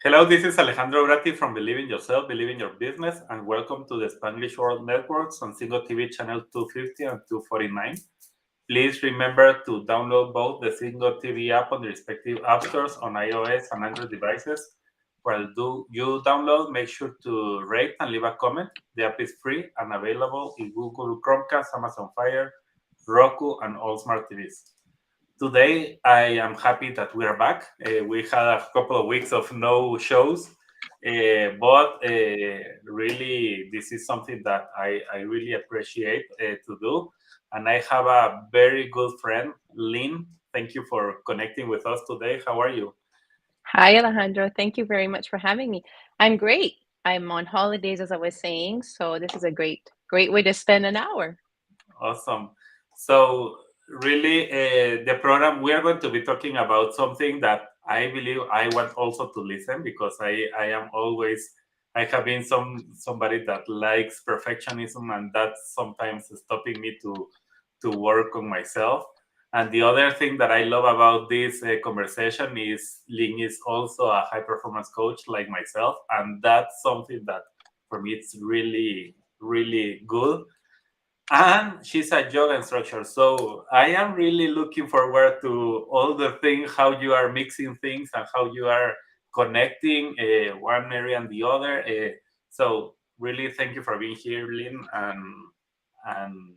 Hello, this is Alejandro from Believe in Yourself, Believe in Your Business, and welcome to the Spanish World Networks on Single TV channel 250 and 249. Please remember to download both the Single TV app on the respective app stores on iOS and Android devices. While you download, make sure to rate and leave a comment. The app is free and available in Google Chromecast, Amazon Fire, Roku, and all smart TVs. Today, I am happy that we are back. We had a couple of weeks of no shows, but really, this is something that I really appreciate to do. And I have a very good friend, Lynn. Thank you for connecting with us today. How are you? Hi, Alejandro. Thank you very much for having me. I'm great. I'm on holidays, as I was saying, so this is a great way to spend an hour. Awesome. So, really, the program we are going to be talking about something that I believe I want also to listen because I am always I have been somebody that likes perfectionism and that's sometimes stopping me to work on myself. And the other thing that I love about this conversation is Ling is also a high performance coach like myself, and that's something that for me it's really good, and she's a yoga instructor. So I am really looking forward to all the things, how you are mixing things and how you are connecting one area and the other. So really, thank you for being here, Lynn, and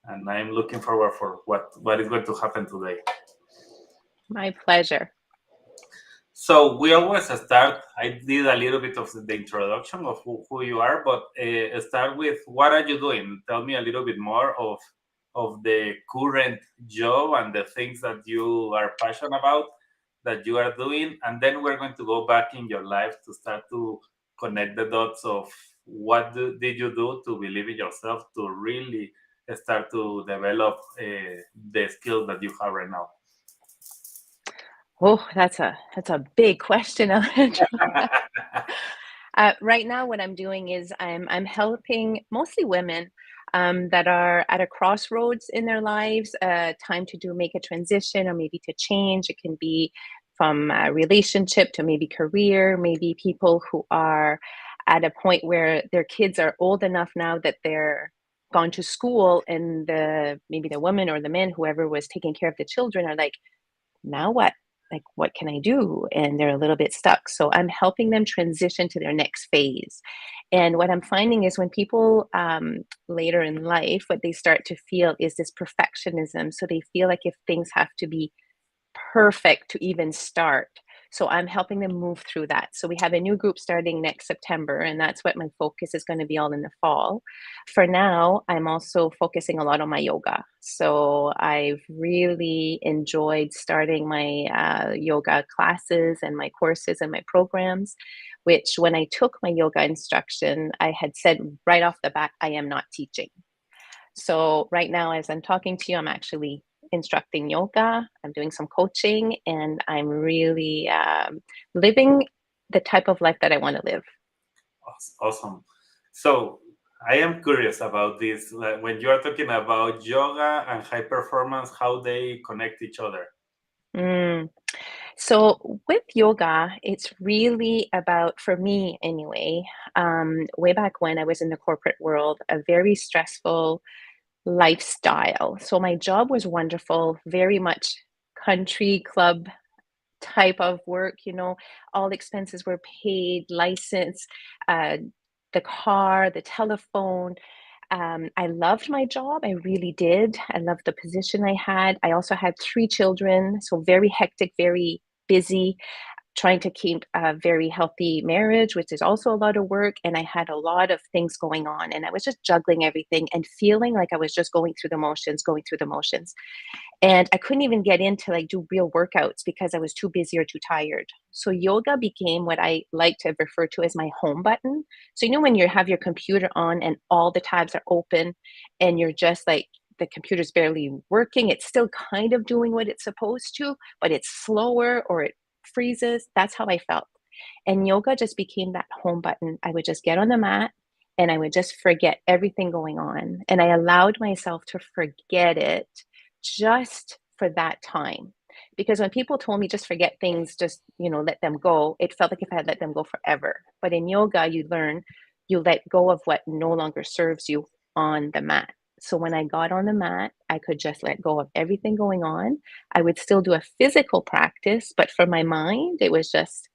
and I'm looking forward for what is going to happen today. My pleasure. So we always start. I did a little bit of the introduction of who you are, but start with what are you doing? Tell me a little bit more of the current job and the things that you are passionate about that you are doing, and then we're going to go back in your life to start to connect the dots of did you do to believe in yourself to really start to develop the skills that you have right now. Oh, that's a big question, Alejandro. Right now, what I'm doing is I'm helping mostly women that are at a crossroads in their lives, time to do make a transition or maybe to change. It can be from a relationship to maybe career, maybe people who are at a point where their kids are old enough now that they're gone to school and the maybe the woman or the man, whoever was taking care of the children, are like, now what? Like, what can I do? And they're a little bit stuck. So I'm helping them transition to their next phase. And what I'm finding is when people later in life, what they start to feel is this perfectionism. So they feel like if things have to be perfect to even start. So I'm helping them move through that. So we have a new group starting next September, and that's what my focus is going to be all in the fall. For now, I'm also focusing a lot on my yoga. So I've really enjoyed starting my yoga classes and my courses and my programs, which when I took my yoga instruction, I had said right off the bat, I am not teaching. So right now, as I'm talking to you, I'm actually instructing yoga. I'm doing some coaching, and I'm really living the type of life that I want to live. Awesome. So I am curious about this. When you are talking about yoga and high performance, how they connect each other. Mm. So with yoga, it's really about, for me anyway, way back when I was in the corporate world, a very stressful lifestyle. So my job was wonderful, very much country club type of work, all expenses were paid, license, uh, the car, the telephone. I loved my job. I really did. I loved the position I had. I also had three children, so very hectic, very busy, trying to keep a very healthy marriage, which is also a lot of work. And I had a lot of things going on, and I was just juggling everything and feeling like I was just going through the motions, going through the motions. And I couldn't even get in to like do real workouts because I was too busy or too tired. So yoga became what I like to refer to as my home button. So when you have your computer on and all the tabs are open and you're just like the computer's barely working, it's still kind of doing what it's supposed to, but it's slower or it freezes. That's how I felt. And yoga just became that home button. I would just get on the mat and I would just forget everything going on. And I allowed myself to forget it just for that time. Because when people told me just forget things, just, let them go, it felt like if I had let them go forever. But in yoga, you learn, you let go of what no longer serves you on the mat. So when I got on the mat, I could just let go of everything going on. I would still do a physical practice, but for my mind, it was just.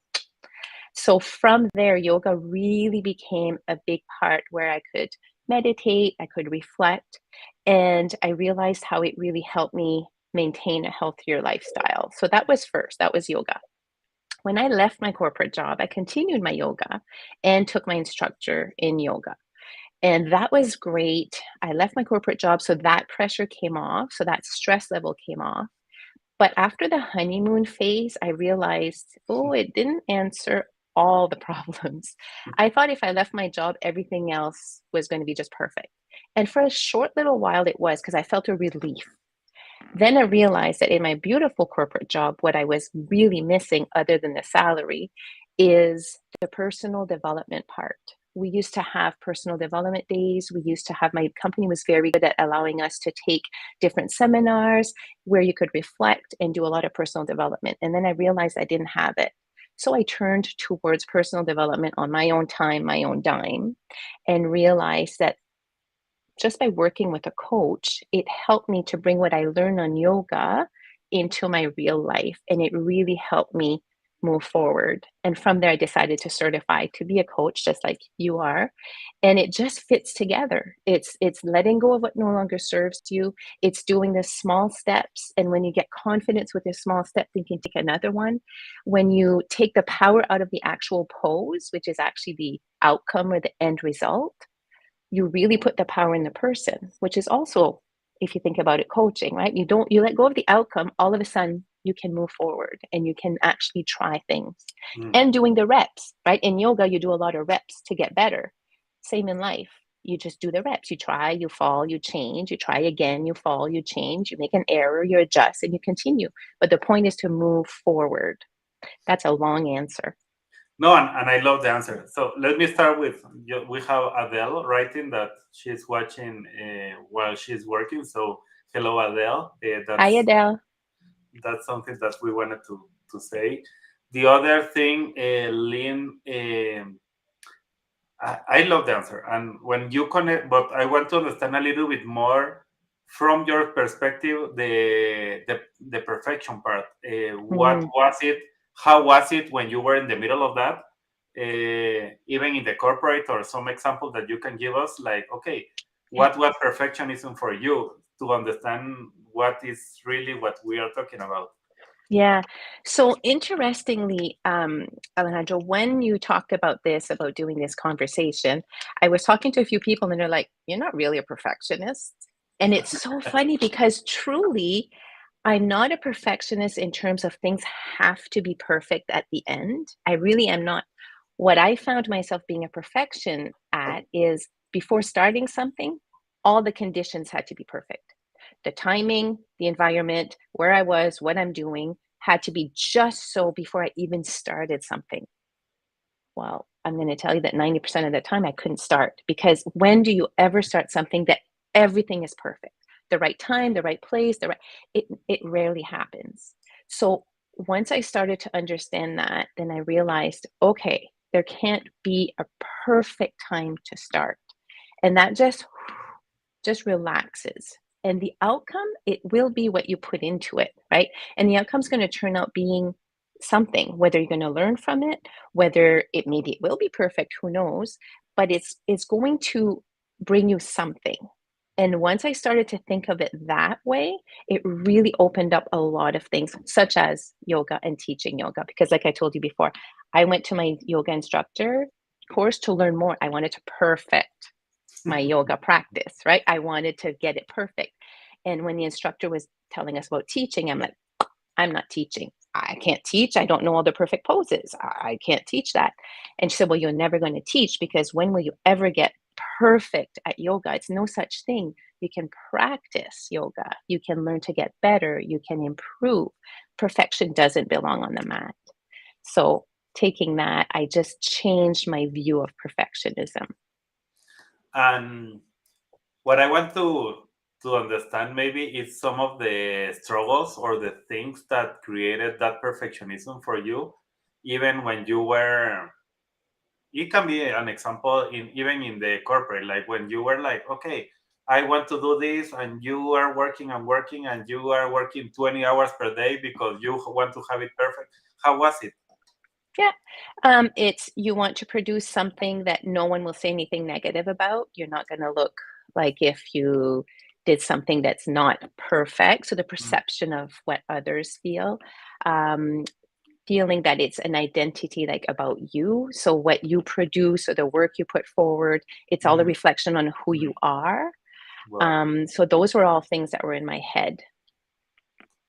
So from there, yoga really became a big part where I could meditate, I could reflect, and I realized how it really helped me maintain a healthier lifestyle. So that was first, that was yoga. When I left my corporate job, I continued my yoga and took my instructor in yoga. And that was great. I left my corporate job, so that pressure came off, so that stress level came off. But after the honeymoon phase, I realized, oh, it didn't answer all the problems. I thought if I left my job, everything else was going to be just perfect. And for a short little while, it was because I felt a relief. Then I realized that in my beautiful corporate job, what I was really missing, other than the salary, is the personal development part. We used to have personal development days. My company was very good at allowing us to take different seminars where you could reflect and do a lot of personal development. And then I realized I didn't have it. So I turned towards personal development on my own time, my own dime, and realized that just by working with a coach, it helped me to bring what I learned on yoga into my real life. And it really helped me move forward. And from there, I decided to certify to be a coach, just like you are. And it just fits together. It's letting go of what no longer serves you. It's doing the small steps. And when you get confidence with your small step, you can take another one. When you take the power out of the actual pose, which is actually the outcome or the end result, you really put the power in the person, which is also, if you think about it, coaching, right? You let go of the outcome, all of a sudden you can move forward and you can actually try things. And doing the reps, right? In yoga, you do a lot of reps to get better. Same in life. You just do the reps. You try, you fall, you change, you try again, you fall, you change, you make an error, you adjust, and you continue. But the point is to move forward. That's a long answer. No, and I love the answer. So let me start with, we have Adele writing that she's watching while she's working. So hello, Adele. Hi, Adele. That's something that we wanted to say. The other thing, Lynn, I love the answer. And when you connect, but I want to understand a little bit more from your perspective, the perfection part. What was it? How was it when you were in the middle of that? Even in the corporate, or some example that you can give us, like, okay, what was perfectionism for you, to understand what is really what we are talking about? Yeah. So interestingly, Alejandro, when you talked about doing this conversation, I was talking to a few people and they're like, you're not really a perfectionist. And it's so funny because truly, I'm not a perfectionist in terms of things have to be perfect at the end. I really am not. What I found myself being a perfection at is before starting something, all the conditions had to be perfect. The timing, the environment, where I was, what I'm doing had to be just so before I even started something. Well, I'm going to tell you that 90% of the time I couldn't start, because when do you ever start something that everything is perfect? The right time, the right place, it rarely happens. So once I started to understand that, then I realized, okay, there can't be a perfect time to start. And that just relaxes. And the outcome, it will be what you put into it, right? And the outcome's going to turn out being something, whether you're going to learn from it, whether it will be perfect, who knows, but it's going to bring you something. And once I started to think of it that way, it really opened up a lot of things, such as yoga and teaching yoga. Because like I told you before, I went to my yoga instructor course to learn more. I wanted to perfect my yoga practice, right? I wanted to get it perfect. And when the instructor was telling us about teaching, I'm like, I'm not teaching. I can't teach. I don't know all the perfect poses. I can't teach that. And she said, well, you're never going to teach, because when will you ever get perfect at yoga? It's no such thing. You can practice yoga. You can learn to get better. You can improve. Perfection doesn't belong on the mat. So taking that, I just changed my view of perfectionism. And what I want to to understand maybe it's some of the struggles or the things that created that perfectionism for you, even when you were. It can be an example in even in the corporate, like when you were like, okay, I want to do this, and you are working and working, and you are working 20 hours per day because you want to have it perfect. How was it? Yeah. It's you want to produce something that no one will say anything negative about. You're not going to look like if you did something that's not perfect. So the Mm, perception of what others feel, um, feeling that it's an identity like about you. So what you produce or the work you put forward, it's all a mhm. reflection on who you are. Well, So those were all things that were in my head.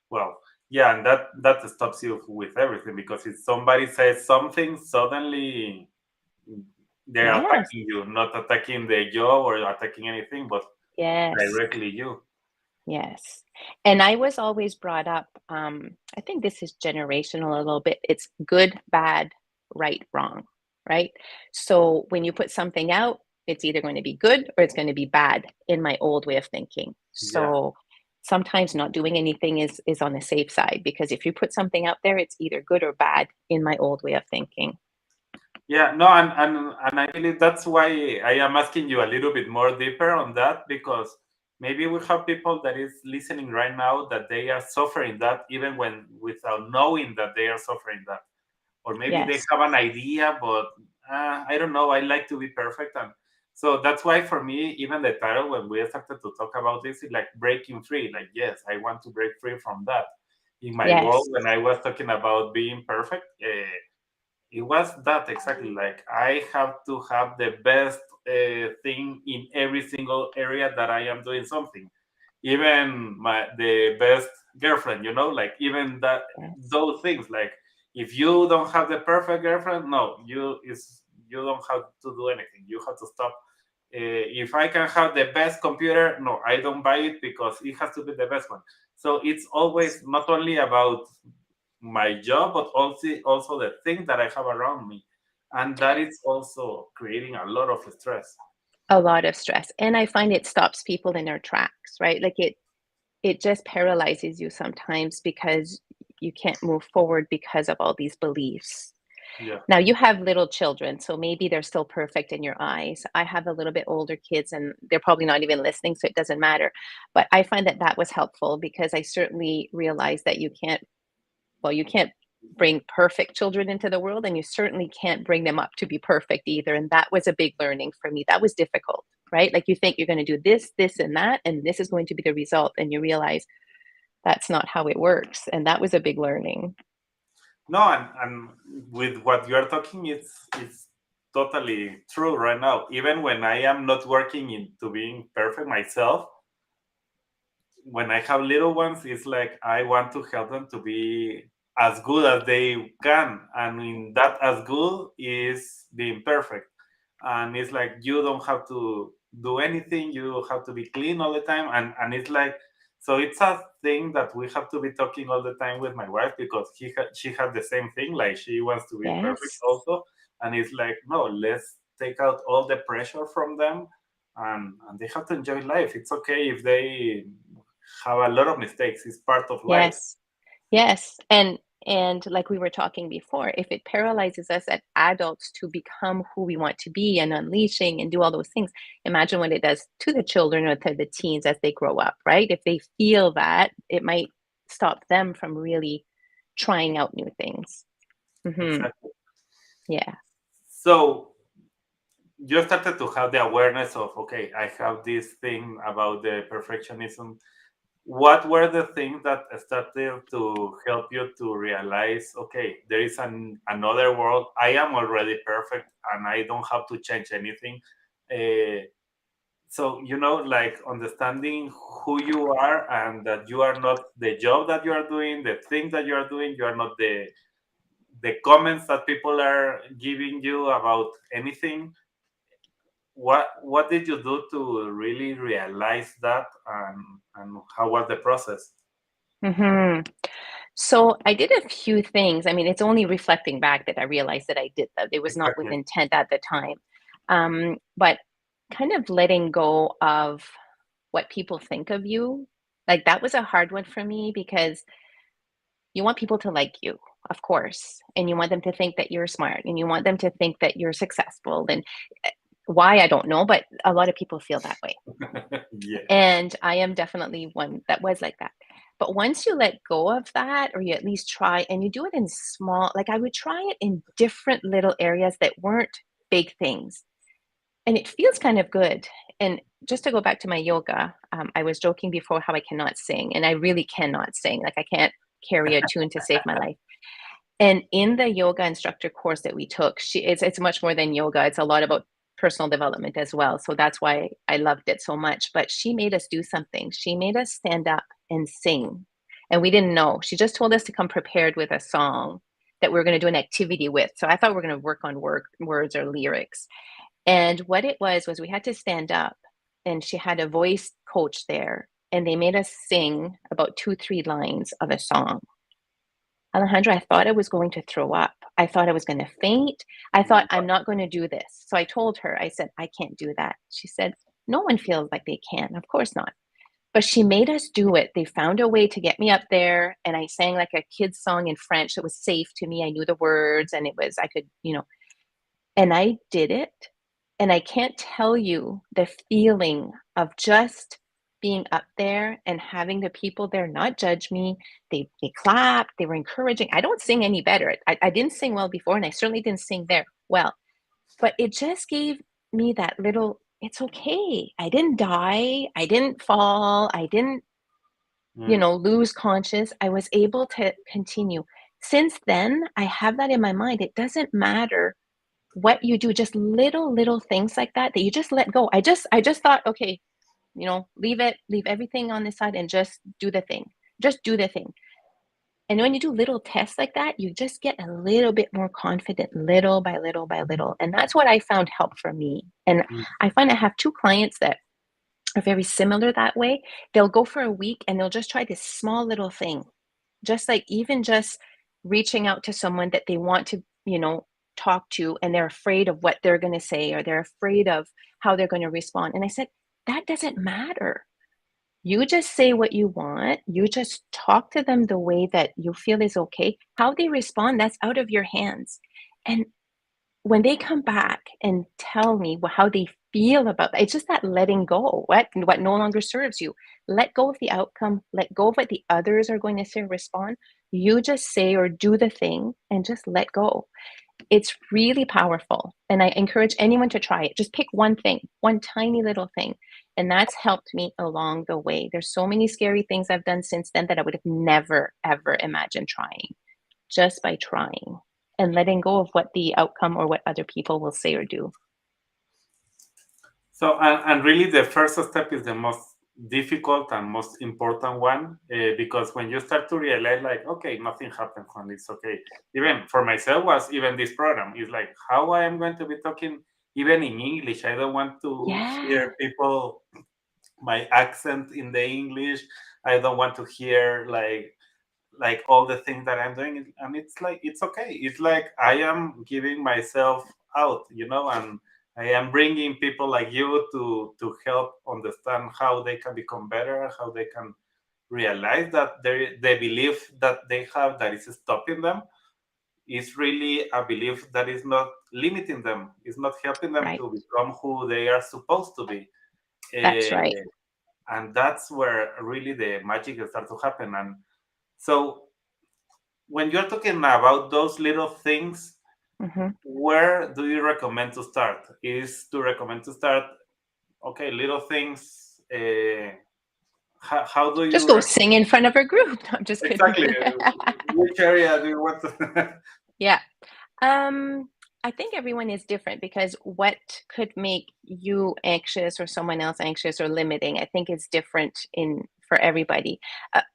well, yeah, and that stops you with everything because if somebody says something, suddenly they're Yes. attacking you, not attacking the job or attacking anything, but Yes. directly you. Yes. And I was always brought up, I think this is generational a little bit. It's good, bad, right, wrong, right? So when you put something out, it's either going to be good or it's going to be bad in my old way of thinking. Yeah. So sometimes not doing anything is on the safe side because if you put something out there, it's either good or bad in my old way of thinking. Yeah, no, and I believe that's why I am asking you a little bit more deeper on that because maybe we have people that is listening right now that they are suffering that even when without knowing that they are suffering that, or maybe they Yes. have an idea, but I don't know. I like to be perfect, and so that's why for me, even the title when we started to talk about this is like breaking free. Like, yes, I want to break free from that. In my world, Yes. when I was talking about being perfect. It was that exactly like I have to have the best thing in every single area that I am doing something, even the best girlfriend, like even that Yes. those things. Like if you don't have the perfect girlfriend, no, you don't have to do anything. You have to stop. If I can have the best computer, no, I don't buy it because it has to be the best one. So it's always not only about my job, but also the things that I have around me, and that is also creating a lot of stress. A lot of stress. And I find it stops people in their tracks, right? Like it just paralyzes you sometimes because you can't move forward because of all these beliefs. Yeah, Now you have little children, so maybe they're still perfect in your eyes. I have a little bit older kids and they're probably not even listening, so it doesn't matter. But I find that that was helpful because I certainly realized that you can't bring perfect children into the world and you certainly can't bring them up to be perfect either. And that was a big learning for me. That was difficult, right? Like you think you're going to do this and that, and this is going to be the result. And you realize that's not how it works. And that was a big learning. no, and with what you are talking, it's totally true right now. Even when I am not working into being perfect myself, when I have little ones, it's like I want to help them to be as good as they can, and in that, as good is being perfect. And it's like you don't have to do anything; you have to be clean all the time, and it's like so. It's a thing that we have to be talking all the time with my wife because she has the same thing. Like she wants to be perfect Yes. also, and it's like no, let's take out all the pressure from them, and they have to enjoy life. It's okay if they have a lot of mistakes. It's part of life. Yes. Yes. And like we were talking before, if it paralyzes us as adults to become who we want to be and unleashing and do all those things, imagine what it does to the children or to the teens as they grow up, right? If they feel that, it might stop them from really trying out new things. Hmm. Exactly. Yeah. So you started to have the awareness of, okay, I have this thing about the perfectionism. What were the things that started to help you to realize, okay, there is another world. I am already perfect and I don't have to change anything. Uh, so like understanding who you are and that you are not the job that you are doing, the thing that you are doing, you are not the comments that people are giving you about anything. What did you do to really realize that, and how was the process? Hmm. So I did a few things. I mean, it's only reflecting back that I realized that I did that. It was not with Exactly. intent at the time. But kind of letting go of what people think of you. Like that was a hard one for me because you want people to like you, of course, and you want them to think that you're smart and you want them to think that you're successful. And why, I don't know, but a lot of people feel that way. Yeah. And I am definitely one that was like that. But once you let go of that, or you at least try, and you do it in small, like I would try it in different little areas that weren't big things. And it feels kind of good. And just to go back to my yoga, I was joking before how I cannot sing, and I really cannot sing. Like I can't carry a tune to save my life. And in the yoga instructor course that we took, it's much more than yoga. It's a lot about personal development as well. So that's why I loved it so much. But she made us do something. She made us stand up and sing. And we didn't know. She just told us to come prepared with a song that we were going to do an activity with. So I thought we were going to work on words or lyrics. And what it was we had to stand up, and she had a voice coach there, and they made us sing about 2-3 lines of a song. Alejandro, I thought I was going to throw up. I thought I was going to faint. I thought, I'm not going to do this. So I told her, I said, I can't do that. She said, no one feels like they can. Of course not. But she made us do it. They found a way to get me up there, and I sang like a kid's song in French. It was safe to me. I knew the words, and I could, and I did it. And I can't tell you the feeling of just being up there and having the people there not judge me. They clapped, they were encouraging. I don't sing any better. I didn't sing well before, and I certainly didn't sing there well. But it just gave me that little, it's okay. I didn't die. I didn't fall. I didn't, lose conscious. I was able to continue. Since then, I have that in my mind. It doesn't matter what you do, just little things like that you just let go. I just thought, okay, leave everything on the side and just do the thing. Just do the thing. And when you do little tests like that, you just get a little bit more confident, little by little by little. And that's what I found helped for me. And I find I have 2 clients that are very similar that way. They'll go for a week and they'll just try this small little thing, just like even just reaching out to someone that they want to, talk to, and they're afraid of what they're going to say, or they're afraid of how they're going to respond. And I said, that doesn't matter. You just say what you want. You just talk to them the way that you feel is okay. How they respond, that's out of your hands. And when they come back and tell me how they feel about that, it's just that letting go, what no longer serves you. Let go of the outcome, let go of what the others are going to say or respond. You just say or do the thing and just let go. It's really powerful. And I encourage anyone to try it. Just pick one thing, one tiny little thing. And that's helped me along the way. There's so many scary things I've done since then that I would have never, ever imagined trying, just by trying and letting go of what the outcome or what other people will say or do. So, and really the first step is the most difficult and most important one, because when you start to realize, like, okay, nothing happens and it's okay. Even for myself, was even this program is like, how I am going to be talking even in English. I don't want to hear people, my accent in the English. I don't want to hear like all the things that I'm doing, and it's like, it's okay. It's like I am giving myself out, and I am bringing people like you to help understand how they can become better, how they can realize that the belief that they have that is stopping them is really a belief that is not limiting them, is not helping them Right. to become who they are supposed to be. That's right. And that's where really the magic starts to happen. And so when you're talking about those little things, where do you recommend to start? Is to recommend to start, okay, little things. How do Just you go sing in front of a group. No, I'm just kidding. exactly? Which area do you want to? Yeah. I think everyone is different, because what could make you anxious or someone else anxious or limiting, I think is different for everybody.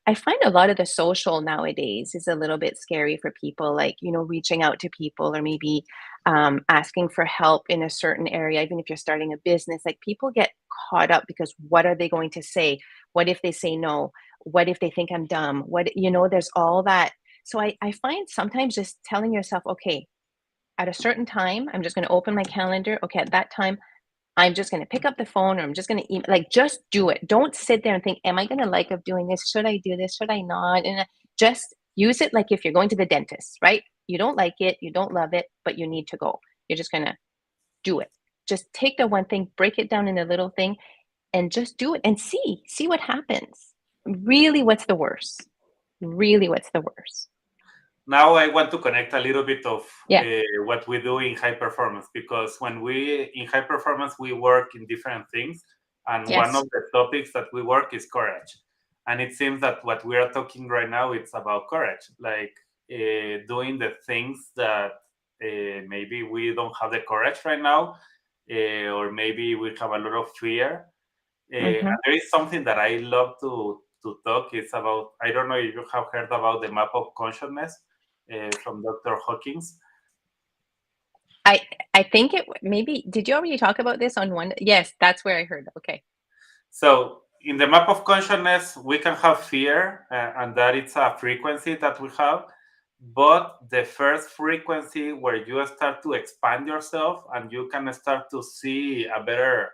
I find a lot of the social nowadays is a little bit scary for people, like, reaching out to people, or maybe asking for help in a certain area, even if you're starting a business. Like, people get caught up because what are they going to say? What if they say no? What if they think I'm dumb? There's all that. So I find sometimes just telling yourself, okay, at a certain time, I'm just going to open my calendar. Okay, at that time, I'm just going to pick up the phone, or I'm just going to email. Like, just do it. Don't sit there and think, am I going to like of doing this? Should I do this? Should I not? And just use it like if you're going to the dentist, right? You don't like it, you don't love it, but you need to go. You're just going to do it. Just take the one thing, break it down in a little thing, and just do it and see what happens. Really, what's the worst? Really, what's the worst? Now I want to connect a little bit of Yeah. what we do in high performance, because when we in high performance we work in different things, and one Yes. of the topics that we work is courage. And it seems that what we are talking right now, it's about courage, like doing the things that maybe we don't have the courage right now, or maybe we have a lot of fear. Mm-hmm. And there is something that I love to talk. It's about, I don't know if you have heard about the map of consciousness from Dr. Hawkins. I think it maybe, did you already talk about this on one? Yes, that's where I heard. Okay. So in the map of consciousness, we can have fear, and that it's a frequency that we have. But the first frequency where you start to expand yourself and you can start to see a better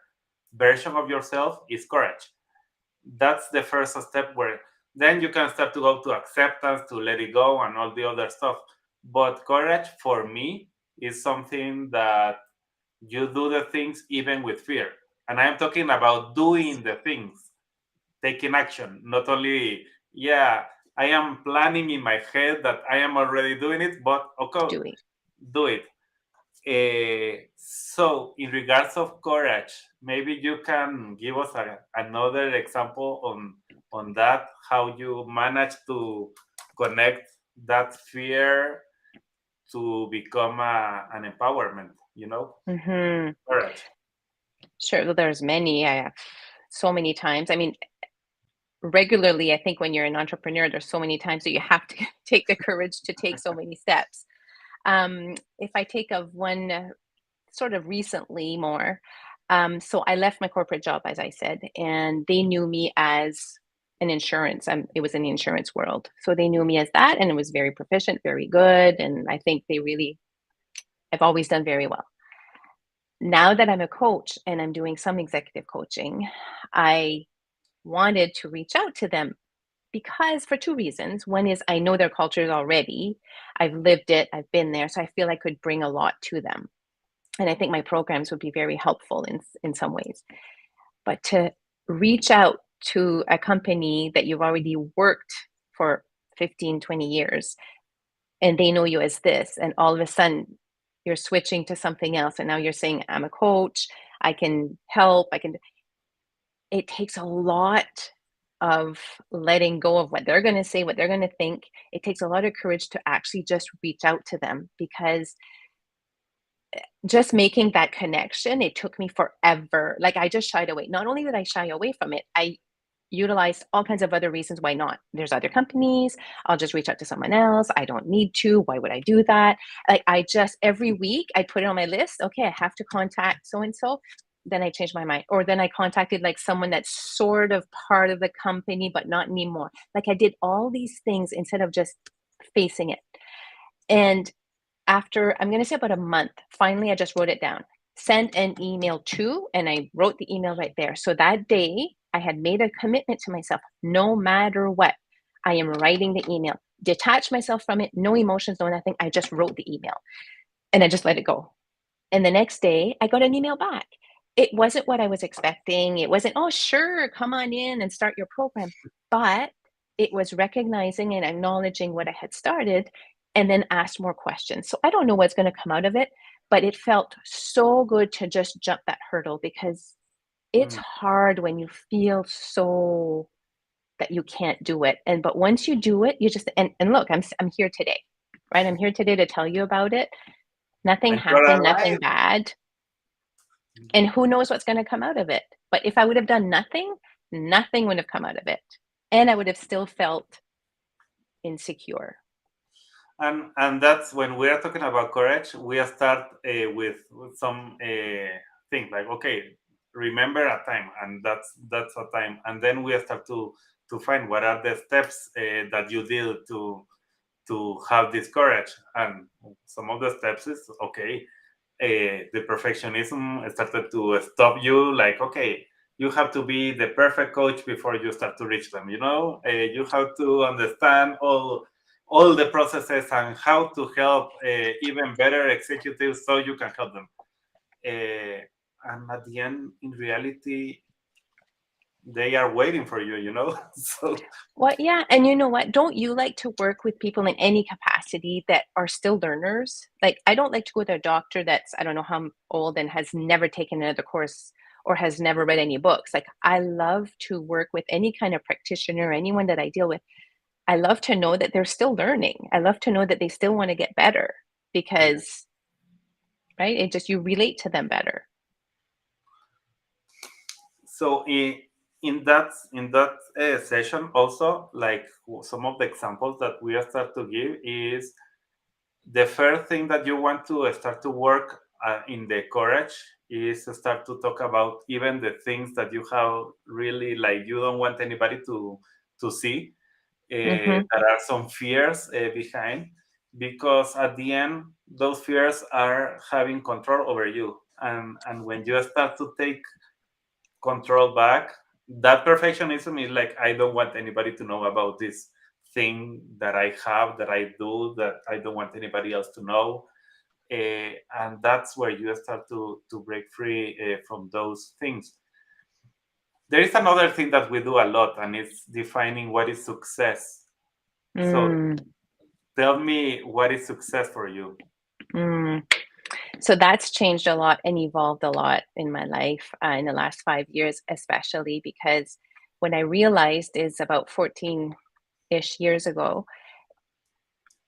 version of yourself is courage. That's the first step, where then you can start to go to acceptance, to let it go, and all the other stuff. But courage for me is something that you do the things even with fear. And I am talking about doing the things, taking action, not only, yeah, I am planning in my head that I am already doing it, but okay, Do it. do it. So, in regards of courage, maybe you can give us another example on that, how you manage to connect that fear to become an empowerment, Mm-hmm. courage. Sure. Well, there's many. I have so many times. I mean, regularly, I think when you're an entrepreneur, there's so many times that you have to take the courage to take so many steps. If I take of one sort of recently more, so I left my corporate job, as I said, and they knew me as an insurance. It was in the insurance world, so they knew me as that, and it was very proficient, very good, and I think they really, I've always done very well. Now that I'm a coach and I'm doing some executive coaching, I wanted to reach out to them because for two reasons. One is I know their cultures already. I've lived it, I've been there, so I feel I could bring a lot to them. And I think my programs would be very helpful in some ways. But to reach out to a company that you've already worked for 15, 20 years, and they know you as this, and all of a sudden you're switching to something else, and now you're saying, I'm a coach, I can help, it takes a lot of letting go of what they're going to say, what they're going to think. It takes a lot of courage to actually just reach out to them, because just making that connection, it took me forever. Like, I just shied away. Not only did I shy away from it, I utilized all kinds of other reasons why not. There's other companies. I'll just reach out to someone else. I don't need to. Why would I do that? Like, I just, every week I put it on my list. Okay, I have to contact so and so. Then I changed my mind. Or then I contacted like someone that's sort of part of the company, but not anymore. Like, I did all these things instead of just facing it. And after, I'm going to say about a month, finally, I just wrote it down. Sent an email to, and I wrote the email right there. So that day, I had made a commitment to myself. No matter what, I am writing the email. Detach myself from it. No emotions, no nothing. I just wrote the email and I just let it go. And the next day, I got an email back. It wasn't what I was expecting. It wasn't, oh, sure, come on in and start your program. But it was recognizing and acknowledging what I had started, and then asked more questions. So I don't know what's going to come out of it, but it felt so good to just jump that hurdle, because it's Mm. hard when you feel so that you can't do it. But once you do it, you just, and look, I'm here today, right? I'm here today to tell you about it. Nothing And you're happened, nothing alive. bad. And who knows what's going to come out of it. But if I would have done nothing, nothing would have come out of it. And I would have still felt insecure. And that's when we are talking about courage, we start with some thing like, okay, remember a time, and that's a time, and then we start to find what are the steps that you did to have this courage. And some of the steps is, okay, the perfectionism started to stop you. Like, okay, you have to be the perfect coach before you start to reach them. You have to understand all the processes and how to help even better executives so you can help them. And at the end, in reality, they are waiting for you. So Well, yeah, and you know what? Don't you like to work with people in any capacity that are still learners? Like, I don't like to go to a doctor that's, I don't know how old and has never taken another course or has never read any books. Like, I love to work with any kind of practitioner, anyone that I deal with. I love to know that they're still learning. I love to know that they still want to get better yeah. because, right, it just, you relate to them better. So in that session also, like some of the examples that we start to give is the first thing that you want to start to work in the courage is to start to talk about even the things that you have really, like, you don't want anybody to see. Mm-hmm. There are some fears behind, because at the end those fears are having control over you, and when you start to take control back, that perfectionism is like, I don't want anybody to know about this thing that I have, that I do, that I don't want anybody else to know. And that's where you start to break free from those things. There is another thing that we do a lot, and it's defining what is success. So Mm, tell me, what is success for you? mm. So that's changed a lot and evolved a lot in my life in the last 5 years, especially because when I realized is about 14-ish years ago,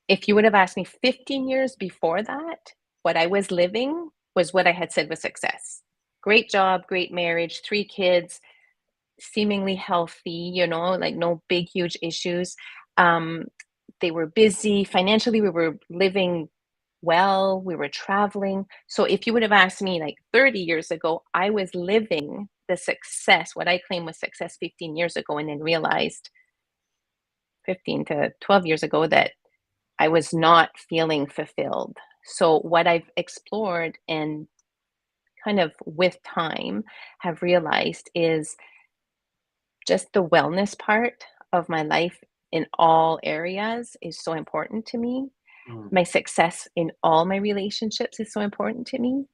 if you would have asked me 15 years before that, what I was living was what I had said was success. Great job, great marriage, 3 kids, seemingly healthy, like no big, huge issues. Um, they were busy. Financially, we were living well, we were traveling. So if you would have asked me like 30 years ago, I was living the success, what I claim was success 15 years ago, and then realized 15 to 12 years ago that I was not feeling fulfilled. So what I've explored and kind of with time have realized is just the wellness part of my life in all areas is so important to me. Mm, My success in all my relationships is so important to me.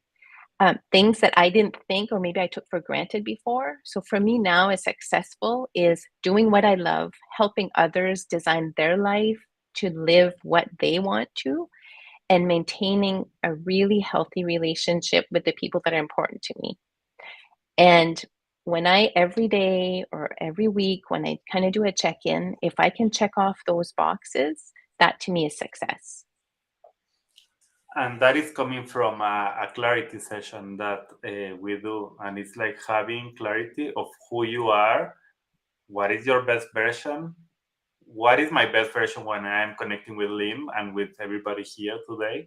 Things that I didn't think or maybe I took for granted before. So for me now, as successful is doing what I love, helping others design their life to live what they want to, and maintaining a really healthy relationship with the people that are important to me. And when I every day or every week, when I kind of do a check in, if I can check off those boxes, that to me is success. and that is coming from a clarity session that we do, and it's like having clarity of who you are, what is your best version, what is my best version when I am connecting with Lynn and with everybody here today,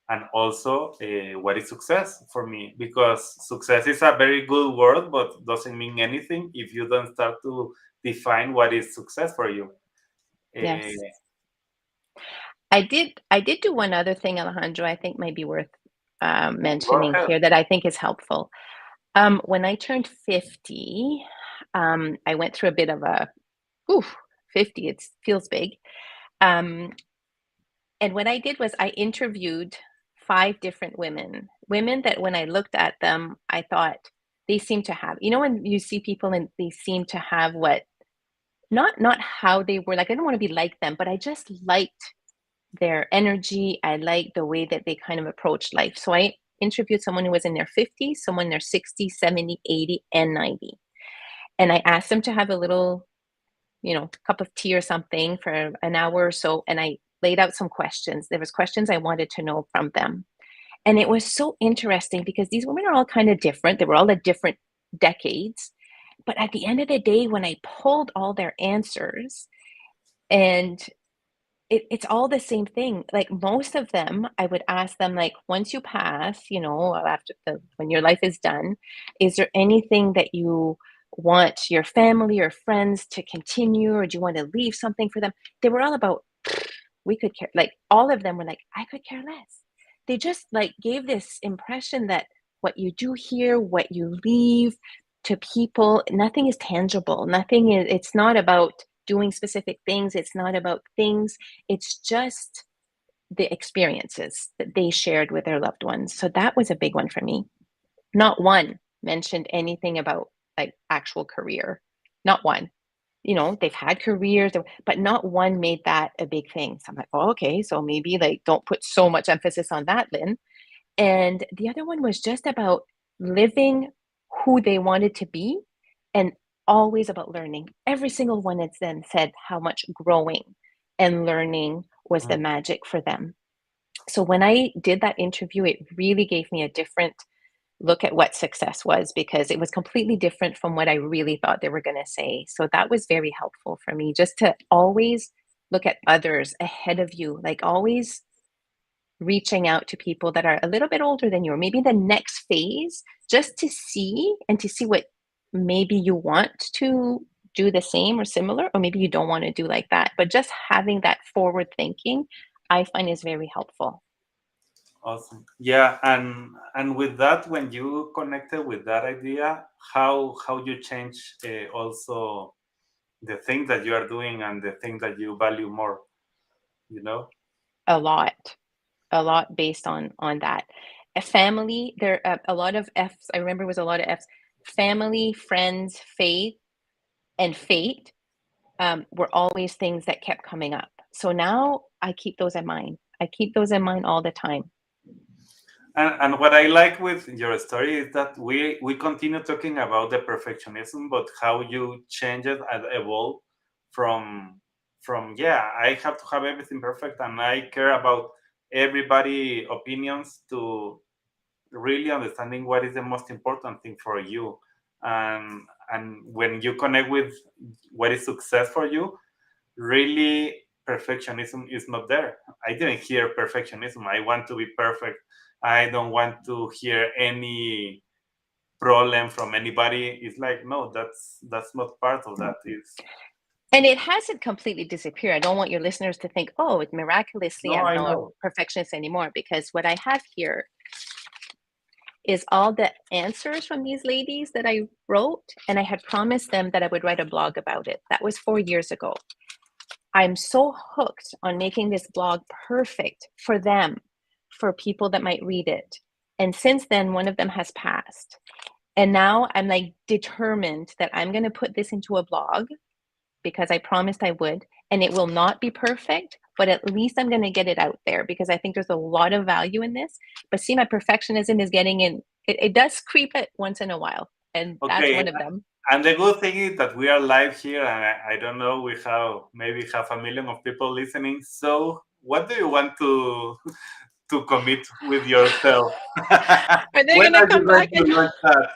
and also what is success for me, because success is a very good word but doesn't mean anything if you don't start to define what is success for you. Yes. uh, I did do one other thing, Alejandro, I think might be worth Go mentioning ahead. here that I think is helpful. When I turned 50, I went through a bit of a, oof, 50, it feels big. Um, and what I did was I interviewed 5 different women that when I looked at them, I thought they seem to have, when you see people and they seem to have what, not how they were, like, I don't want to be like them, but I just liked their energy. I like the way that they kind of approach life. So I interviewed someone who was in their 50s, someone in their 60s, 70, 80, and 90. And I asked them to have a little, cup of tea or something for an hour or so. And I laid out some questions. There was questions I wanted to know from them. And it was so interesting because these women are all kind of different. They were all at different decades. But at the end of the day, when I pulled all their answers, and it's all the same thing. Like most of them, I would ask them, like, once you pass, after when your life is done, is there anything that you want your family or friends to continue, or do you want to leave something for them? They were all about, we could care. Like all of them were like, I could care less. they just like gave this impression that what you do here, what you leave to people, nothing is tangible. Nothing is, it's not about doing specific things. It's not about things. It's just the experiences that they shared with their loved ones. So that was a big one for me. Not one mentioned anything about like actual career. Not one. You know, they've had careers, but not one made that a big thing. So I'm like, oh, okay, so maybe like don't put so much emphasis on that, Lynn. And the other one was just about living who they wanted to be and always about learning. Every single one has then said how much growing and learning was the magic for them. So when I did that interview, it really gave me a different look at what success was, because it was completely different from what I really thought they were going to say. So that was very helpful for me, just to always look at others ahead of you, like always reaching out to people that are a little bit older than you, or maybe the next phase, just to see and to see what maybe you want to do the same or similar, or maybe you don't want to do like that. But just having that forward thinking, I find is very helpful. Awesome. Yeah, and with that, when you connected with that idea, how you change also the thing that you are doing and the thing that you value more, you know? A lot based on that. A family, there a lot of F's. I remember it was a lot of F's. Family, friends, faith, and fate were always things that kept coming up. So now I keep those in mind. I keep those in mind all the time. And what I like with your story is that we continue talking about the perfectionism, but how you change it and evolve from yeah, I have to have everything perfect and I care about everybody opinions, to really understanding what is the most important thing for you. And when you connect with what is success for you, really perfectionism is not there. I didn't hear perfectionism. I want to be perfect. I don't want to hear any problem from anybody. It's like, no, that's not part of that. Is And it hasn't completely disappeared. I don't want your listeners to think, oh, miraculously, no, I'm I not a know. perfectionist anymore, because what I have here is all the answers from these ladies that I wrote, and I had promised them that I would write a blog about it. That was 4 years ago. I'm so hooked on making this blog perfect for them, for people that might read it. And since then, one of them has passed. And now I'm like determined that I'm going to put this into a blog, because I promised I would. And it will not be perfect, but at least I'm going to get it out there, because I think there's a lot of value in this. But see, my perfectionism is getting in. It does creep it once in a while. And that's Okay, one of them. and the good thing is that we are live here, and I don't know, we have maybe half a million of people listening. So, what do you want to commit with yourself? Are they When going to are you come going back? to launch that?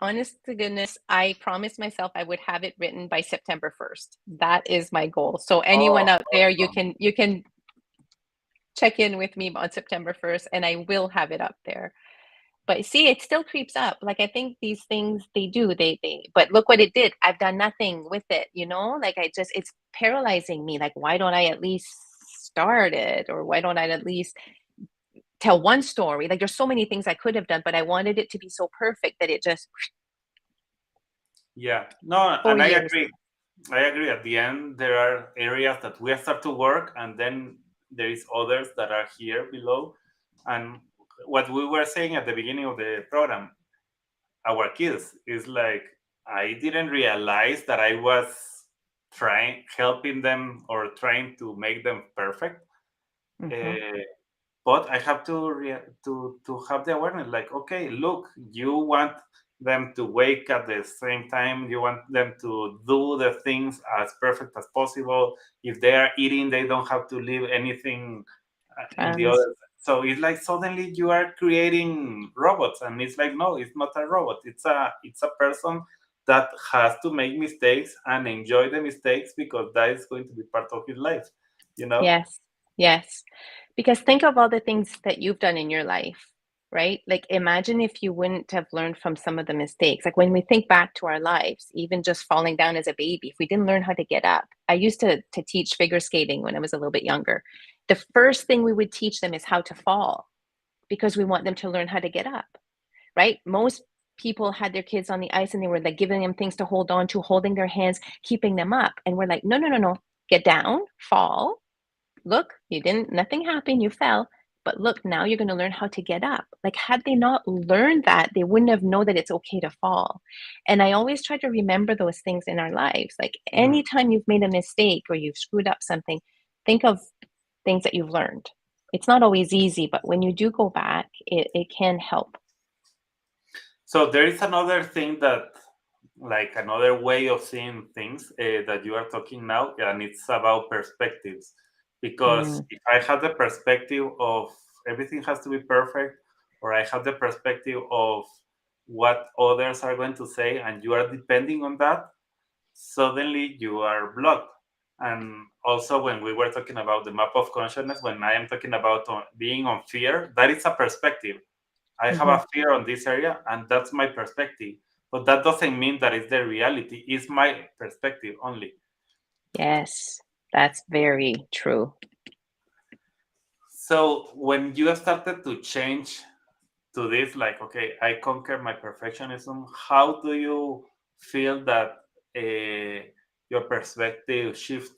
Honest to goodness, I promised myself I would have it written by September 1st. That is my goal. So anyone Oh, out there, you awesome. can check in with me on September 1st, and I will have it up there. But see, it still creeps up. Like, I think these things, but look what it did. I've done nothing with it, like it's paralyzing me. Like, why don't I at least start it? Or why don't I at least tell one story? Like, there's so many things I could have done, but I wanted it to be so perfect that it just Yeah, no, 4 and I years. agree. I agree. At the end, there are areas that we start to work, and then there is others that are here below. And what we were saying at the beginning of the program, our kids is like, I didn't realize that I was trying helping them or trying to make them perfect. Mm-hmm. Uh, but I have to to have the awareness, like, okay, look, you want them to wake at the same time, you want them to do the things as perfect as possible. If they are eating, they don't have to leave anything in the Trans. other. So it's like suddenly you are creating robots, and it's like, no, it's not a robot, it's a person that has to make mistakes and enjoy the mistakes, because that is going to be part of his life, you know. Yes. Yes. Because think of all the things that you've done in your life, right? Like, imagine if you wouldn't have learned from some of the mistakes. Like, when we think back to our lives, even just falling down as a baby, if we didn't learn how to get up. I used to teach figure skating when I was a little bit younger. the first thing we would teach them is how to fall, because we want them to learn how to get up, right? Most people had their kids on the ice and they were like giving them things to hold on to, holding their hands, keeping them up. And we're like, no, no, no, no, get down, fall. Look, nothing happened, you fell. But look, now you're going to learn how to get up. Like, had they not learned that, they wouldn't have known that it's okay to fall. And I always try to remember those things in our lives. Like, anytime you've made a mistake or you've screwed up something, think of things that you've learned. It's not always easy, but when you do go back, it can help. So there is another thing that, like another way of seeing things that you are talking now, and it's about perspectives. Because if I have the perspective of everything has to be perfect, or I have the perspective of what others are going to say, and you are depending on that, suddenly you are blocked. And also, when we were talking about the map of consciousness, when I am talking about being on fear, that is a perspective. I have a fear on this area, and that's my perspective. But that doesn't mean that it's the reality. It's my perspective only. Yes, that's very true. So when you started to change to this, like, okay, I conquer my perfectionism, how do you feel that your perspective shift?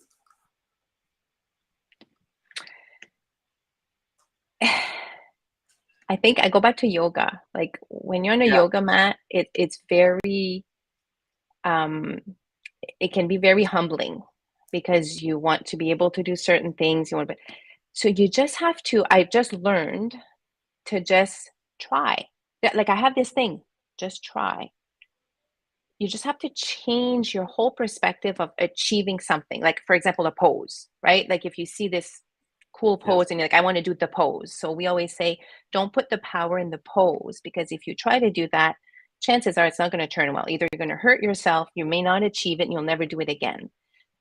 I think I go back to yoga. Like, when you're on a Yeah. yoga mat, it's very, it can be very humbling, because you want to be able to do certain things. So you just have to, I've just learned to just try. Like, I have this thing, just try. You just have to change your whole perspective of achieving something. Like, for example, a pose, right? Like, if you see this cool pose and you're like, I want to do the pose. So we always say, don't put the power in the pose, because if you try to do that, chances are it's not going to turn well. Either you're going to hurt yourself, you may not achieve it, and you'll never do it again.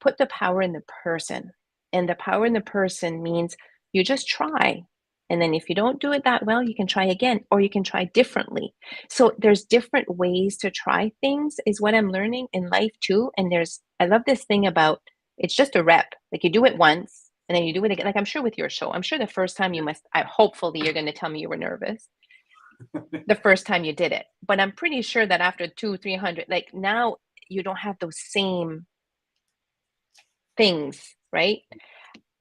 Put the power in the person. And the power in the person means you just try. And then if you don't do it that well, you can try again, or you can try differently. So there's different ways to try things, is what I'm learning in life too. And I love this thing about, it's just a rep. Like, you do it once and then you do it again. Like, I'm sure with your show, I'm sure the first time hopefully you're going to tell me you were nervous the first time you did it. But I'm pretty sure that after 200-300, like, now you don't have those same things, right?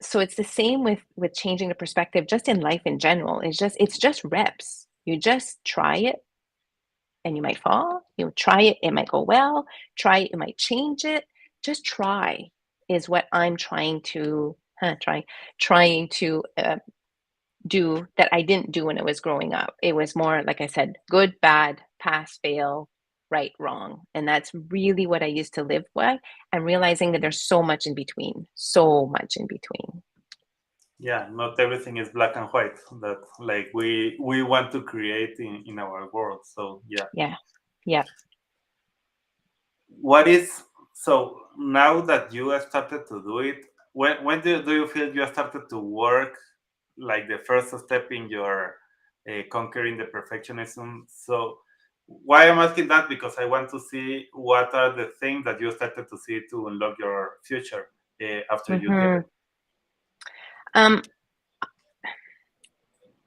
So it's the same with changing the perspective, just in life in general. It's just reps. You just try it, and you might fall. You try it, it might go well. Try it, it might change it. Just try is what I'm trying to do, that I didn't do when I was growing up. It was more, like I said, good, bad, pass, fail, right, wrong. And that's really what I used to live by. I'm realizing that there's so much in between. Yeah, not everything is black and white that, like, we want to create in our world. So Yeah. What is, so now that you have started to do it, when do you feel you have started to work, like the first step in your conquering the perfectionism? So why I'm asking that, because I want to see what are the things that you started to see to unlock your future after you did it.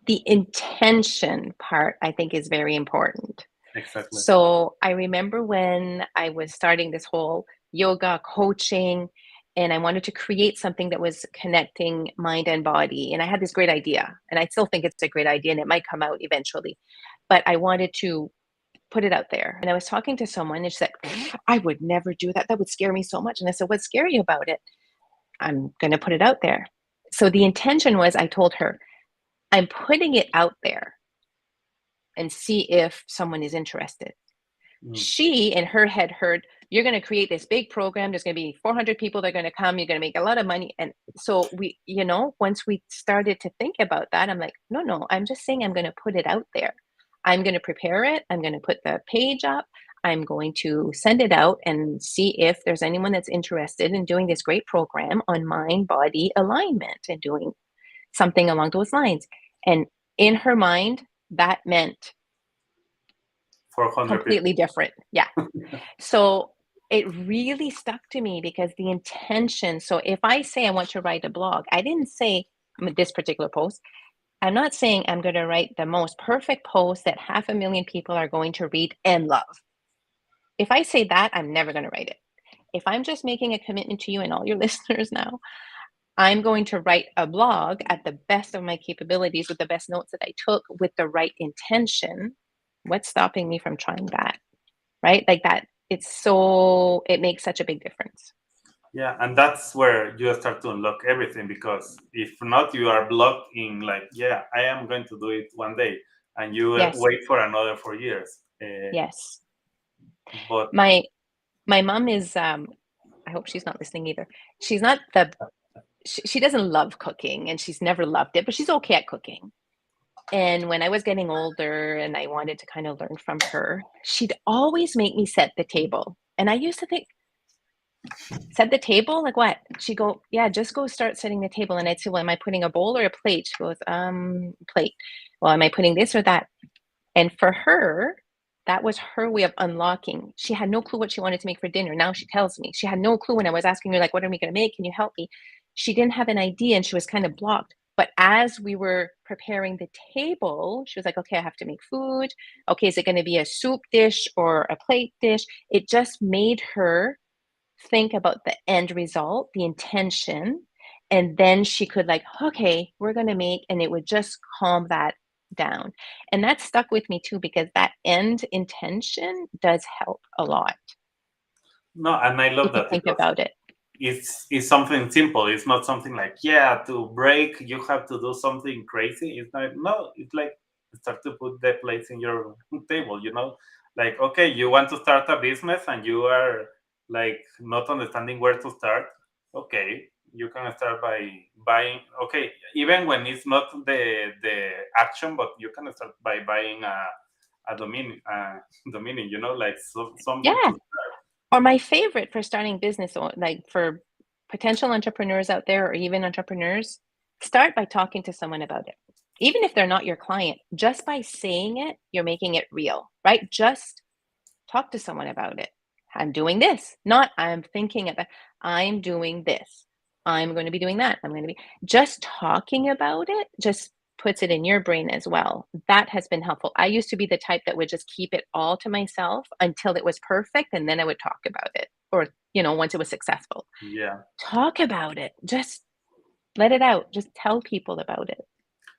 The intention part, I think, is very important. Exactly. So I remember when I was starting this whole yoga coaching, and I wanted to create something that was connecting mind and body. And I had this great idea, and I still think it's a great idea, and it might come out eventually. But I wanted to put it out there. And I was talking to someone, and she said, I would never do that. That would scare me so much. And I said, what's scary about it? I'm going to put it out there. So the intention was, I told her, I'm putting it out there and see if someone is interested. She, in her head, heard, you're going to create this big program. There's going to be 400 people that are going to come. You're going to make a lot of money. And so once we started to think about that, I'm like, no, I'm just saying I'm going to put it out there. I'm going to prepare it. I'm going to put the page up. I'm going to send it out and see if there's anyone that's interested in doing this great program on mind-body alignment and doing something along those lines. And in her mind, that meant 400 completely different. Yeah. So it really stuck to me, because the intention. So if I say I want to write a blog, I didn't say this particular post. I'm not saying I'm going to write the most perfect post that 500,000 people are going to read and love. If I say that, I'm never going to write it. If I'm just making a commitment to you and all your listeners now, I'm going to write a blog at the best of my capabilities with the best notes that I took with the right intention. What's stopping me from trying that? Right? Like that. It makes such a big difference. Yeah, and that's where you start to unlock everything, because if not, you are blocked in like, yeah, I am going to do it one day, and you Yes. wait for another 4 years. Yes. But My mom is, I hope she's not listening either. She's not she doesn't love cooking, and she's never loved it, but she's okay at cooking. And when I was getting older and I wanted to kind of learn from her, she'd always make me set the table. And I used to think, set the table? Like what? She'd go, yeah, just go start setting the table. And I'd say, well, am I putting a bowl or a plate? She goes, plate. Well, am I putting this or that? And for her, that was her way of unlocking. She had no clue what she wanted to make for dinner. Now she tells me. She had no clue when I was asking her, like, what are we going to make? Can you help me? She didn't have an idea, and she was kind of blocked. But as we were preparing the table, she was like, okay, I have to make food. Okay, is it going to be a soup dish or a plate dish? It just made her think about the end result, the intention, and then she could like, okay, we're going to make, and it would just calm that down. And that stuck with me too, because that end intention does help a lot. no, and I love If you that think because about it. it's something simple. It's not something like, yeah, to break you have to do something crazy. It's not. No, it's like start to put the plates in your table. Like, okay, you want to start a business and you are like not understanding where to start. Okay, you can start by buying. Okay, even when it's not the action, but you can start by buying a domain, domain. Like something Yeah. to start. Or my favorite for starting business, like for potential entrepreneurs out there, or even entrepreneurs, start by talking to someone about it. Even if they're not your client, just by saying it, you're making it real, right? Just talk to someone about it. I'm doing this, not I'm thinking about, I'm doing this. I'm going to be doing that. I'm going to be just talking about it, just puts it in your brain as well. That has been helpful. I used to be the type that would just keep it all to myself until it was perfect, and then I would talk about it, or, once it was successful. Yeah. Talk about it. Just let it out. Just tell people about it.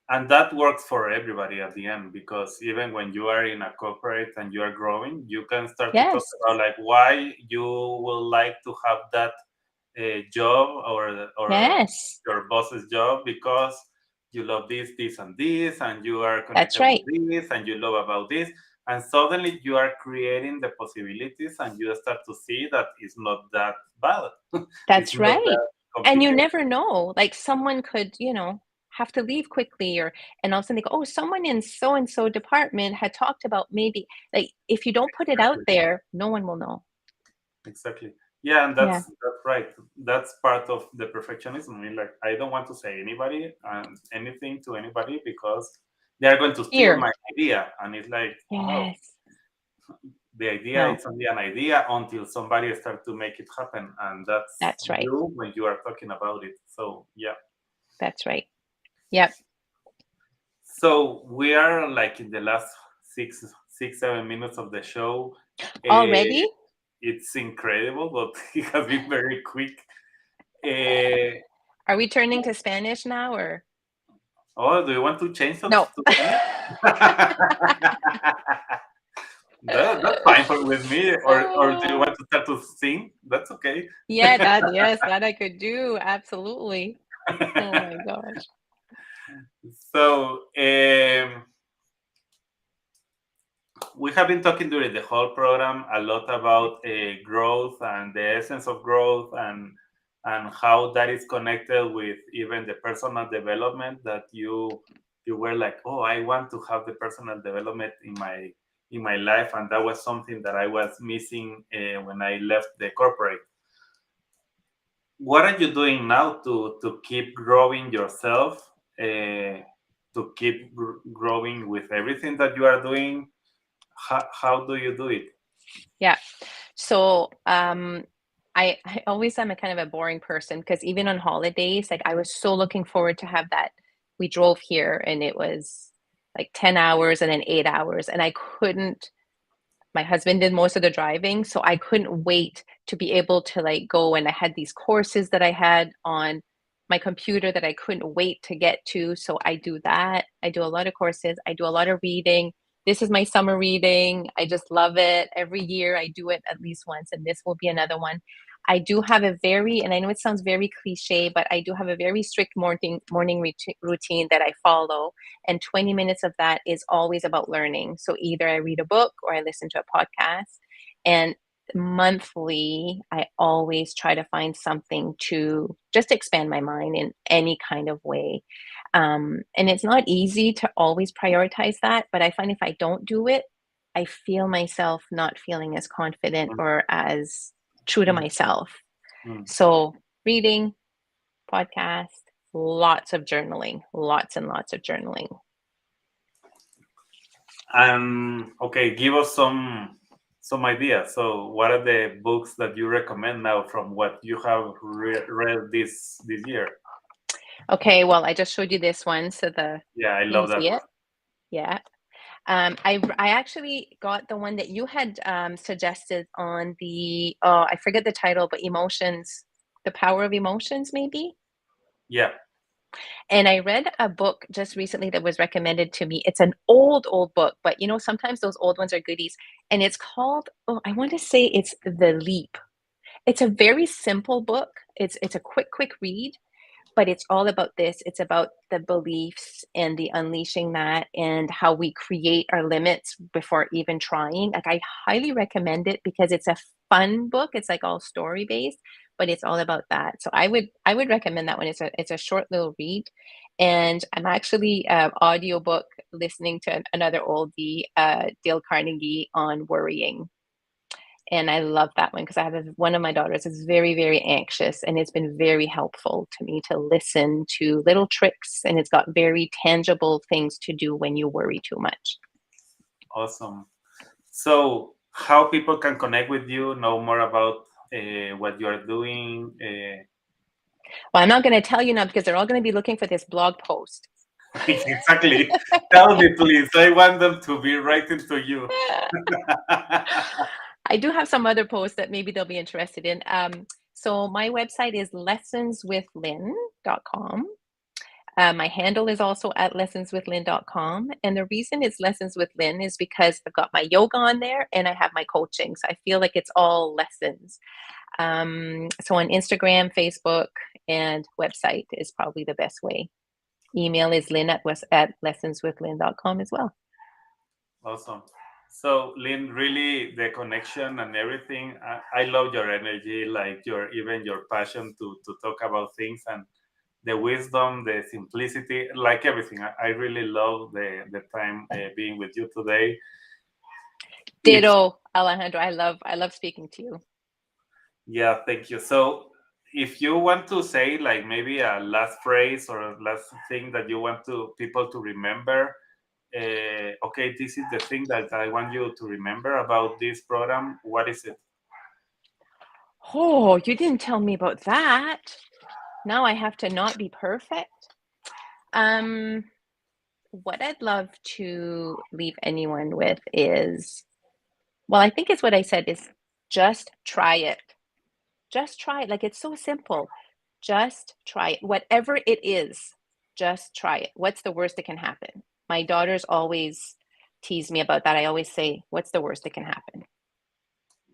And that works for everybody at the end, because even when you are in a corporate and you are growing, you can start to talk Yes. about like why you will like to have that job, or Yes. your boss's job, because you love this and this, and you are That's connected right. with this, and you love about this, and suddenly you are creating the possibilities, and you start to see that it's not that bad. It's That's not right. that And you complicated. never know, like someone could, have to leave quickly, and all of a sudden they go, oh, someone in so and so department had talked about maybe, like, if you don't put it out Exactly. there, no one will know. Exactly. Yeah, and Yeah. that's right. That's part of the perfectionism. I mean, like, I don't want to say anybody and anything to anybody, because they are going to steal Here. my idea. And it's like, no, Yes. the idea No, is only an idea until somebody starts to make it happen, and that's that's right. you when you are talking about it. So yeah. That's right. Yep. So we are like in the last 7 minutes of the show. Uh, Already? it's incredible, but it has been very quick. Uh, Are we turning to Spanish now, or Oh, do you want to change no? to Spanish? That's fine with me. Or do you want to start to sing? That's okay. Yeah, yes, that I could do. Absolutely. Oh my gosh. So we have been talking during the whole program a lot about growth and the essence of growth, and how that is connected with even the personal development, that you were like, oh, I want to have the personal development in my life, and that was something that I was missing when I left the corporate. What are you doing now to keep growing yourself, to keep growing with everything that you are doing? How do you do it? Yeah. So I always am a kind of a boring person because even on holidays, like I was so looking forward to have that. We drove here and it was like 10 hours and then 8 hours, and I couldn't. My husband did most of the driving, so I couldn't wait to be able to like go, and I had these courses that I had on my computer that I couldn't wait to get to. So I do that. I do a lot of courses. I do a lot of reading. This is my summer reading. I just love it. Every year I do it at least once, and this will be another one. I do have a very, and I know it sounds very cliche, but I do have a very strict morning routine that I follow, and 20 minutes of that is always about learning. So either I read a book or I listen to a podcast. And monthly, I always try to find something to just expand my mind in any kind of way. And it's not easy to always prioritize that, but I find if I don't do it, I feel myself not feeling as confident Mm, or as true to mm, myself. mm. So, reading, podcast, lots of journaling, lots and lots of journaling. Okay, give us some ideas. So, what are the books that you recommend now from what you have read this year? Okay, well, I just showed you this one, so Yeah, I you can love that see one. it. Yeah. I actually got the one that you had suggested on the, oh, I forget the title, but emotions, the power of emotions, maybe. Yeah. And I read a book just recently that was recommended to me. It's an old book, but you know, sometimes those old ones are goodies. And it's called, oh, I want to say it's The Leap. It's a very simple book. It's a quick read, but it's all about this. It's about the beliefs and the unleashing that and how we create our limits before even trying. Like I highly recommend it because it's a fun book. It's like all story based, but it's all about that. So I would recommend that one. It's a short little read. And I'm actually audiobook listening to another oldie, Dale Carnegie on worrying, and I love that one because I have one of my daughters is very, very anxious, and it's been very helpful to me to listen to little tricks, and it's got very tangible things to do when you worry too much. Awesome. So, how people can connect with you, know more about what you are doing? Well, I'm not going to tell you now because they're all going to be looking for this blog post. Exactly. Tell me, please. I want them to be writing to you. I do have some other posts that maybe they'll be interested in. So my website is lessonswithlynn.com. My handle is also at lessonswithlynn.com. And the reason it's Lessons with Lynn is because I've got my yoga on there and I have my coaching. So I feel like it's all lessons. So on Instagram, Facebook, and website is probably the best way. Email is lynn at lessonswithlynn.com as well. Awesome. So, Lynn, really the connection and everything. I love your energy, like even your passion to talk about things and the wisdom, the simplicity, like everything. I really love the time being with you today. If Ditto, Alejandro. I love speaking to you. Yeah, thank you. So, if you want to say like maybe a last phrase or a last thing that you want to people to remember, okay, this is the thing that I want you to remember about this program. What is it? Oh, you didn't tell me about that. Now I have to not be perfect. Um, what I'd love to leave anyone with is, well, I think it's what I said is just try it. Just try it. Like it's so simple. Just try it. Whatever it is, just try it. What's the worst that can happen? My daughters always tease me about that. I always say, what's the worst that can happen?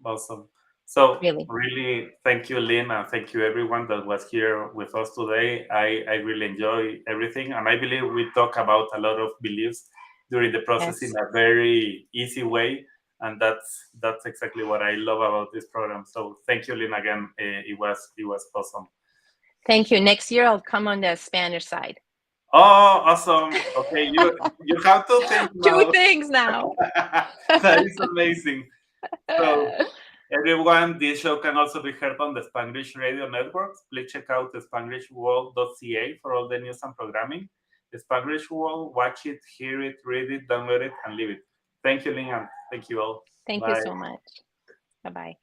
Awesome. So, Really. really, thank you, Lynn, and thank you everyone that was here with us today. I really enjoy everything, and I believe we talk about a lot of beliefs during the process in Yes. a very easy way, and that's exactly what I love about this program. So, thank you, Lynn, again. It was awesome. Thank you. Next year I'll come on the Spanish side. Oh, awesome. Okay, you have to think Two now. things now. That is amazing. So, everyone, this show can also be heard on the Spanglish Radio Networks. Please check out the SpanglishWorld.ca for all the news and programming. The Spanglish World, watch it, hear it, read it, download it, and leave it. Thank you, Lynn, and thank you all. Thank you Bye. so much. Bye-bye.